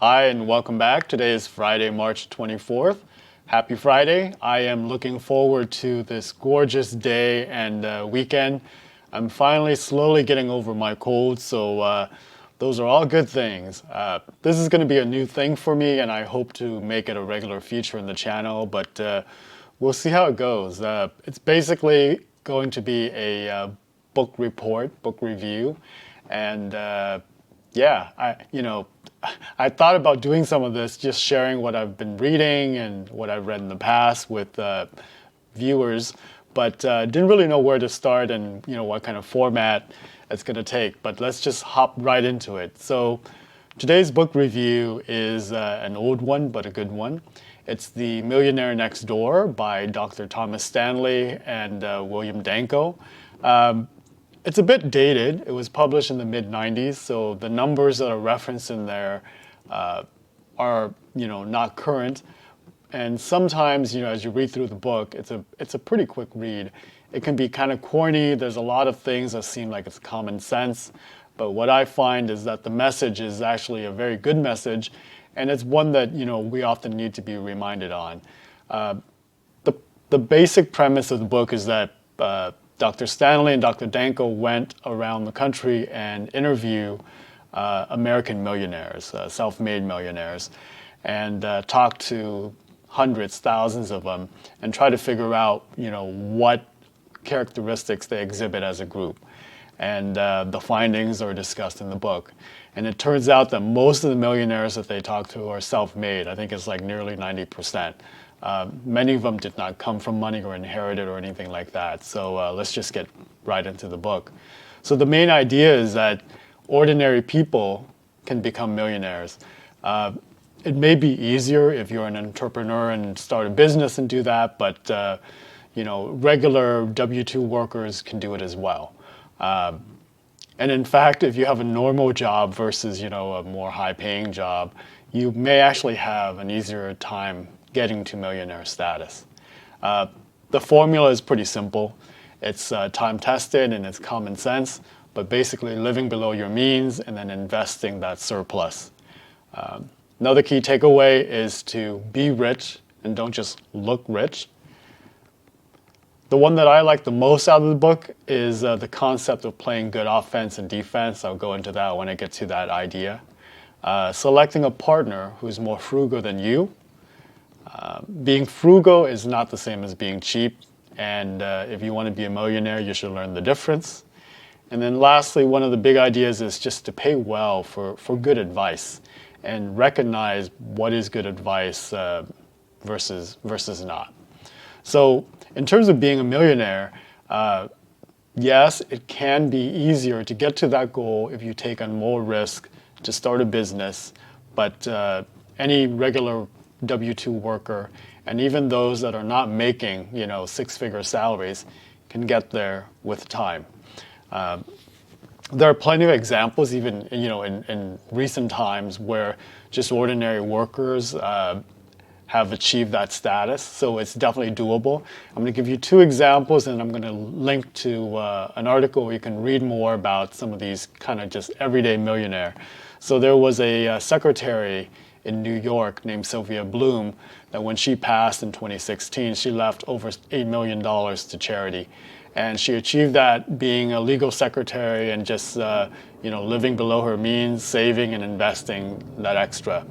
Hi, and welcome back. Today is Friday, March 24th. Happy Friday. I am looking forward to this gorgeous day and weekend. I'm finally slowly getting over my cold, so those are all good things. This is going to be a new thing for me, and I hope to make it a regular feature in the channel, but we'll see how it goes. It's basically going to be a book report, book review, and yeah, I thought about doing some of this, just sharing what I've been reading and what I've read in the past with viewers, but didn't really know where to start and what kind of format it's going to take. But let's just hop right into it. So today's book review is an old one, but a good one. It's The Millionaire Next Door by Dr. Thomas Stanley and William Danko. It's a bit dated. It was published in the mid-90s, so the numbers that are referenced in there are not current. And sometimes, as you read through the book, it's a pretty quick read. It can be kind of corny. There's a lot of things that seem like it's common sense, but what I find is that the message is actually a very good message, and it's one that we often need to be reminded on. The basic premise of the book is that Dr. Stanley and Dr. Danko went around the country and interviewed American millionaires, self-made millionaires, and talked to hundreds, thousands of them, and try to figure out, what characteristics they exhibit as a group. And the findings are discussed in the book. And it turns out that most of the millionaires that they talked to are self-made. I think it's like nearly 90%. Many of them did not come from money or inherited or anything like that. So let's just get right into the book. So the main idea is that ordinary people can become millionaires. It may be easier if you're an entrepreneur and start a business and do that, but regular W-2 workers can do it as well. And in fact, if you have a normal job versus a more high-paying job, you may actually have an easier time getting to millionaire status. The formula is pretty simple. It's time-tested and it's common sense, but basically living below your means and then investing that surplus. Another key takeaway is to be rich and don't just look rich. The one that I like the most out of the book is the concept of playing good offense and defense. I'll go into that when I get to that idea. Selecting a partner who's more frugal than you. Being frugal is not the same as being cheap, and if you want to be a millionaire, you should learn the difference. And then lastly, one of the big ideas is just to pay well for good advice and recognize what is good advice versus not. So in terms of being a millionaire, yes, it can be easier to get to that goal if you take on more risk to start a business, but any regular W-2 worker, and even those that are not making, six-figure salaries, can get there with time. There are plenty of examples, even in recent times, where just ordinary workers have achieved that status. So it's definitely doable. I'm going to give you two examples, and I'm going to link to an article where you can read more about some of these kind of just everyday millionaire. So there was a secretary in New York named Sylvia Bloom that when she passed in 2016, she left over $8 million to charity. And she achieved that being a legal secretary and just living below her means, saving and investing that extra.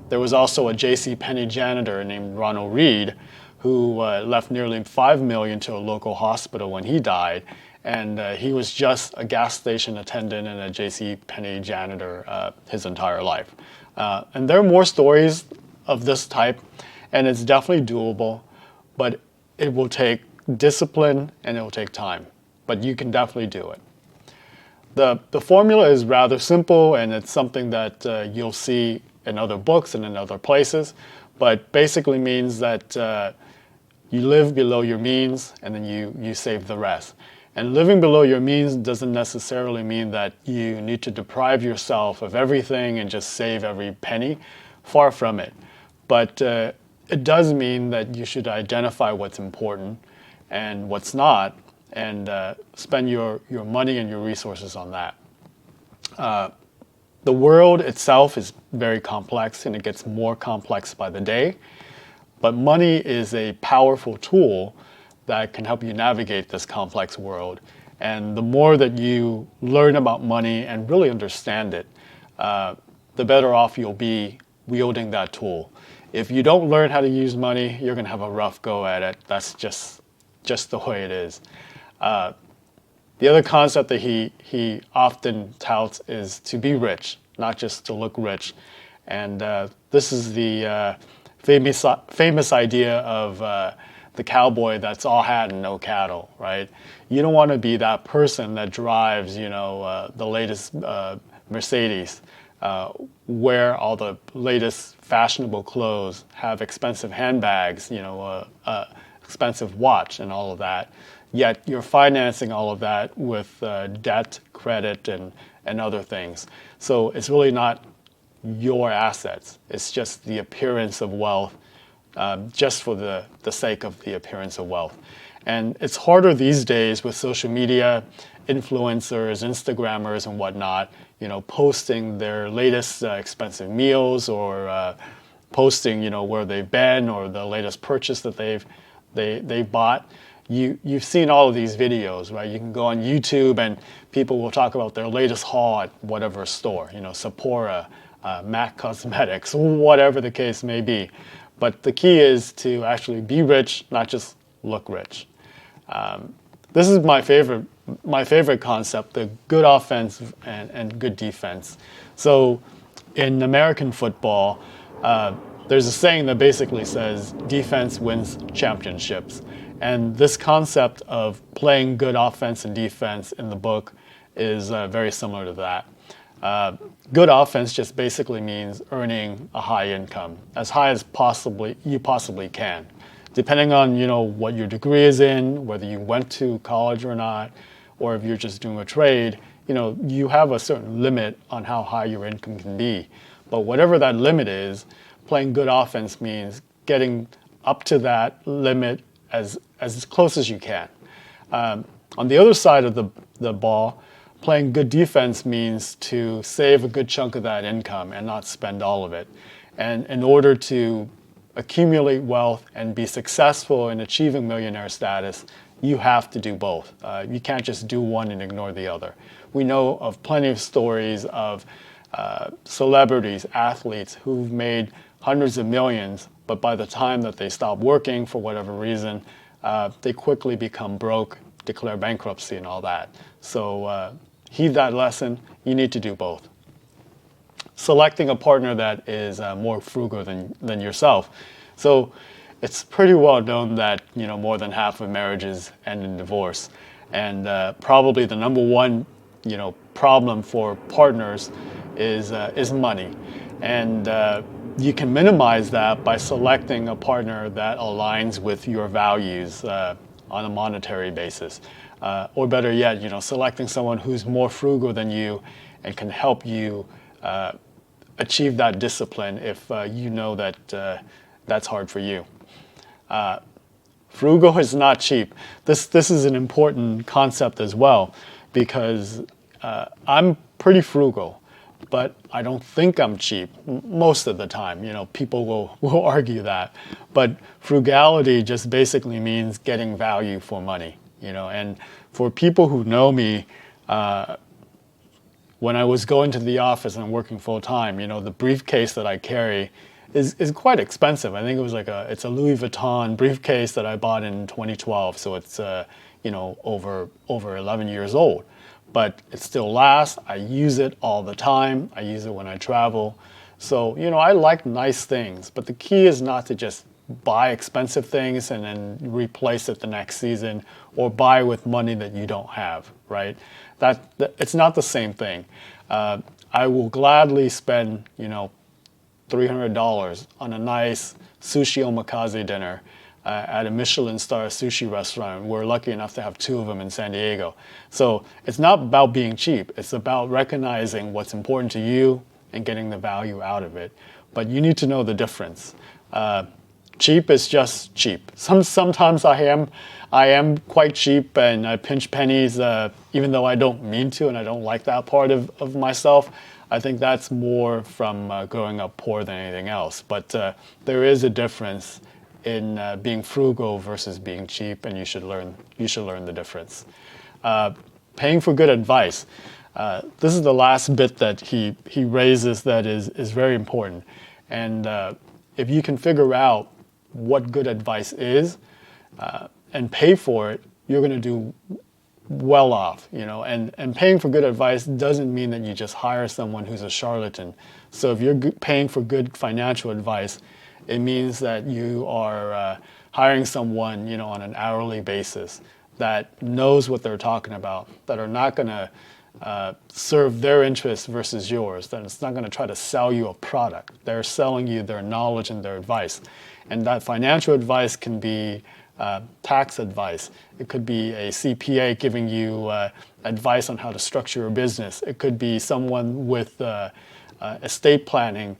There was also a JCPenney janitor named Ronald Reed who left nearly $5 million to a local hospital when he died. And he was just a gas station attendant and a JCPenney janitor his entire life. And there are more stories of this type, and it's definitely doable, but it will take discipline and it will take time. But you can definitely do it. The formula is rather simple, and it's something that you'll see in other books and in other places, but basically means that you live below your means and then you save the rest. And living below your means doesn't necessarily mean that you need to deprive yourself of everything and just save every penny. Far from it. But it does mean that you should identify what's important and what's not, and spend your money and your resources on that. The world itself is very complex, and it gets more complex by the day. But money is a powerful tool that can help you navigate this complex world. And the more that you learn about money and really understand it, the better off you'll be wielding that tool. If you don't learn how to use money, you're going to have a rough go at it. That's just the way it is. The other concept that he often touts is to be rich, not just to look rich. And this is the famous idea of the cowboy that's all hat and no cattle, right? You don't want to be that person that drives, the latest Mercedes, wear all the latest fashionable clothes, have expensive handbags, expensive watch and all of that. Yet you're financing all of that with debt, credit, and other things. So it's really not your assets. It's just the appearance of wealth, just for the sake of the appearance of wealth. And it's harder these days with social media, influencers, Instagrammers, and whatnot, posting their latest expensive meals, or posting, where they've been, or the latest purchase that they've bought. You've seen all of these videos, right? You can go on YouTube and people will talk about their latest haul at whatever store, Sephora, MAC Cosmetics, whatever the case may be. But the key is to actually be rich, not just look rich. This is my favorite concept, the good offense and good defense. So in American football, there's a saying that basically says defense wins championships. And this concept of playing good offense and defense in the book is very similar to that. Good offense just basically means earning a high income, as high as you possibly can. Depending on what your degree is in, whether you went to college or not, or if you're just doing a trade, you have a certain limit on how high your income can be. But whatever that limit is, playing good offense means getting up to that limit as close as you can. On the other side of the ball, playing good defense means to save a good chunk of that income and not spend all of it. And in order to accumulate wealth and be successful in achieving millionaire status, you have to do both. You can't just do one and ignore the other. We know of plenty of stories of celebrities, athletes who've made hundreds of millions, but by the time that they stop working for whatever reason, they quickly become broke, declare bankruptcy and all that. So heed that lesson. You need to do both. Selecting a partner that is more frugal than yourself. So it's pretty well known that more than half of marriages end in divorce, and probably the number one problem for partners is money, and you can minimize that by selecting a partner that aligns with your values on a monetary basis, or better yet, selecting someone who's more frugal than you and can help you achieve that discipline if you know that that's hard for you. Frugal is not cheap. This is an important concept as well, because I'm pretty frugal, but I don't think I'm cheap most of the time. People will argue that, but frugality just basically means getting value for money. And for people who know me, when I was going to the office and working full time, the briefcase that I carry is quite expensive. I think it was it's a Louis Vuitton briefcase that I bought in 2012, so it's over 11 years old. But it still lasts. I use it all the time. I use it when I travel. So I like nice things, but the key is not to just buy expensive things and then replace it the next season, or buy with money that you don't have, right? That it's not the same thing. I will gladly spend $300 on a nice sushi omakase dinner at a Michelin star sushi restaurant. We're lucky enough to have 2 of them in San Diego. So it's not about being cheap. It's about recognizing what's important to you and getting the value out of it. But you need to know the difference. Cheap is just cheap. Sometimes I am quite cheap and I pinch pennies, even though I don't mean to and I don't like that part of myself. I think that's more from growing up poor than anything else. But there is a difference in being frugal versus being cheap, and you should learn the difference. Paying for good advice. This is the last bit that he raises that is very important. And if you can figure out what good advice is and pay for it, you're going to do well off, and paying for good advice doesn't mean that you just hire someone who's a charlatan. So if you're paying for good financial advice, it means that you are hiring someone, on an hourly basis that knows what they're talking about, that are not going to serve their interests versus yours, that it's not going to try to sell you a product. They're selling you their knowledge and their advice. And that financial advice can be tax advice. It could be a CPA giving you advice on how to structure your business. It could be someone with estate planning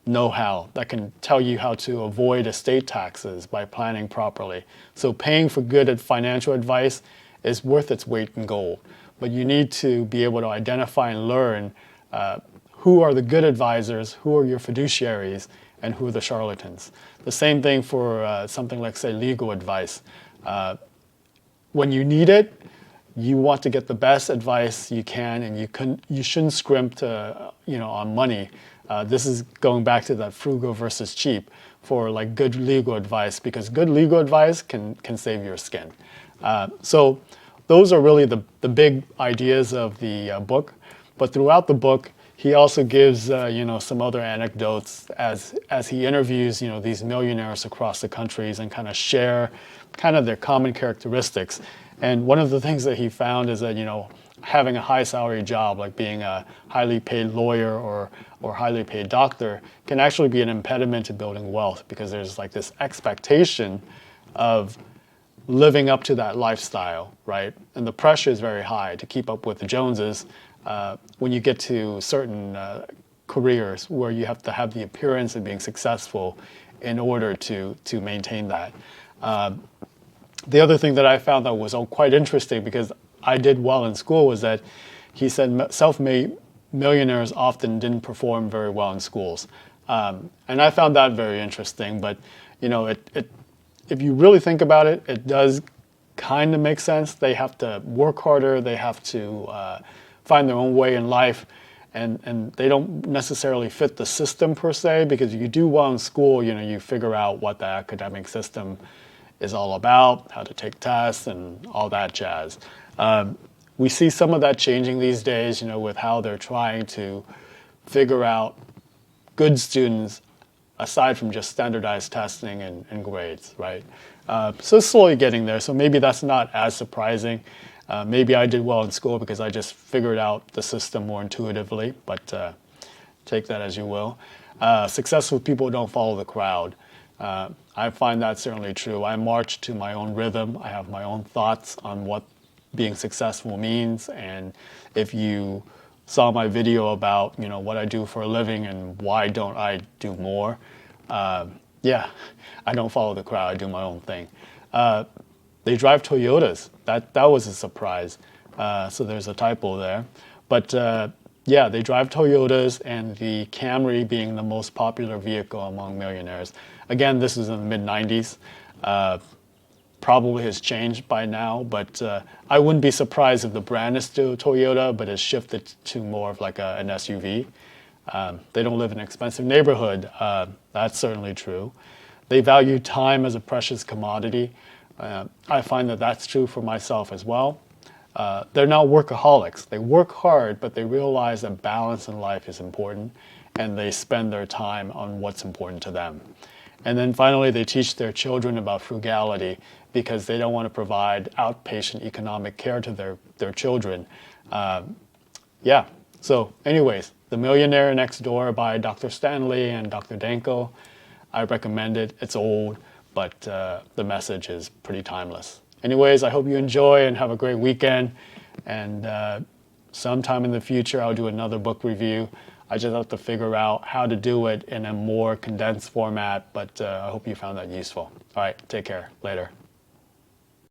know-how that can tell you how to avoid estate taxes by planning properly. So paying for good financial advice is worth its weight in gold. But you need to be able to identify and learn who are the good advisors, who are your fiduciaries, and who are the charlatans. The same thing for something like, say, legal advice. When you need it, you want to get the best advice you can, and you shouldn't scrimp to, on money. This is going back to that frugal versus cheap for like good legal advice, because good legal advice can save your skin. So those are really the big ideas of the book. But throughout the book, he also gives some other anecdotes as he interviews these millionaires across the countries and kind of share kind of their common characteristics. And one of the things that he found is that having a high salary job, like being a highly paid lawyer or highly paid doctor, can actually be an impediment to building wealth, because there's like this expectation of living up to that lifestyle, right? And the pressure is very high to keep up with the Joneses when you get to certain careers where you have to have the appearance of being successful in order to maintain that. The other thing that I found that was quite interesting, because I did well in school, was that he said self-made millionaires often didn't perform very well in schools. And I found that very interesting. But, if you really think about it, it does kind of make sense. They have to work harder. They have to find their own way in life. And they don't necessarily fit the system per se, because if you do well in school, you figure out what the academic system is all about, how to take tests and all that jazz. We see some of that changing these days, with how they're trying to figure out good students aside from just standardized testing and grades, right? So slowly getting there. So maybe that's not as surprising. Maybe I did well in school because I just figured out the system more intuitively, but take that as you will. Successful people don't follow the crowd. I find that certainly true. I march to my own rhythm. I have my own thoughts on what being successful means. And if you saw my video about what I do for a living and why don't I do more, I don't follow the crowd. I do my own thing. They drive Toyotas. That was a surprise. So there's a typo there. But they drive Toyotas, and the Camry being the most popular vehicle among millionaires. Again, this is in the mid-90s. Probably has changed by now, but I wouldn't be surprised if the brand is still Toyota, but it's shifted to more of like an SUV. They don't live in an expensive neighborhood. That's certainly true. They value time as a precious commodity. I find that that's true for myself as well. They're not workaholics. They work hard, but they realize that balance in life is important, and they spend their time on what's important to them. And then finally, they teach their children about frugality, because they don't want to provide outpatient economic care to their children. So anyways, The Millionaire Next Door by Dr. Stanley and Dr. Danko. I recommend it. It's old, but the message is pretty timeless. Anyways, I hope you enjoy and have a great weekend. And sometime in the future, I'll do another book review. I just have to figure out how to do it in a more condensed format, but I hope you found that useful. All right, take care. Later.